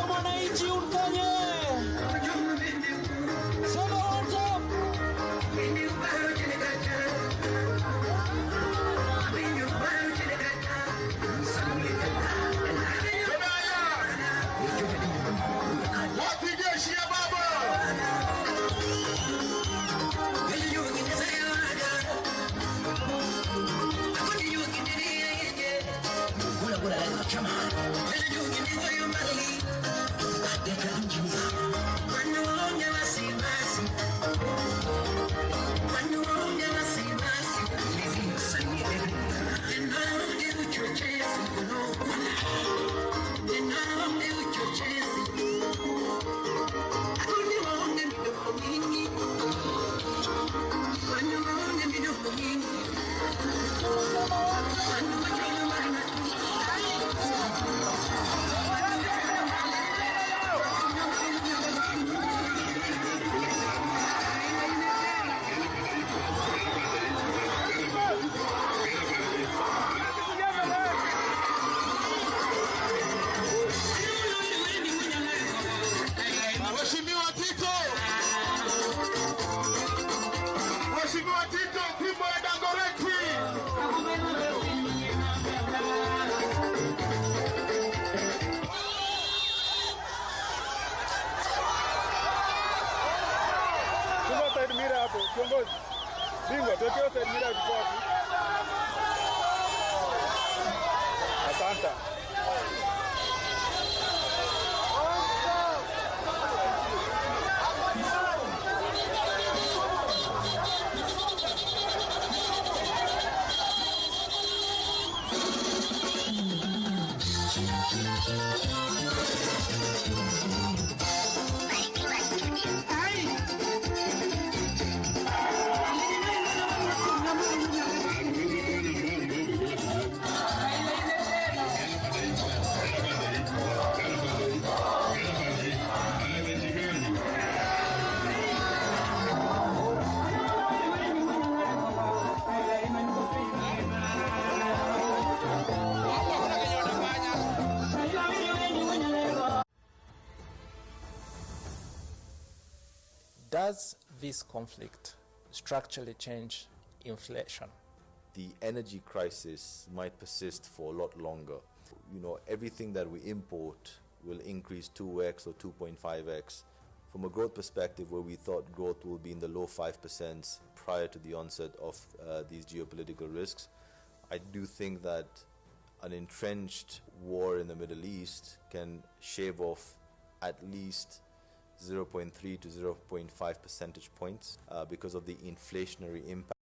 ya mwananchi unkonye. Sema wote. Kiongozi bingwa tokeo Kisii and Nyamira. Asante. Does this conflict structurally change inflation? The energy crisis might persist for a lot longer. You know, everything that we import will increase 2x or 2.5x. From a growth perspective, where we thought growth will be in the low 5% prior to the onset of these geopolitical risks, I do think that an entrenched war in the Middle East can shave off at least 0.3 to 0.5 percentage points because of the inflationary impact.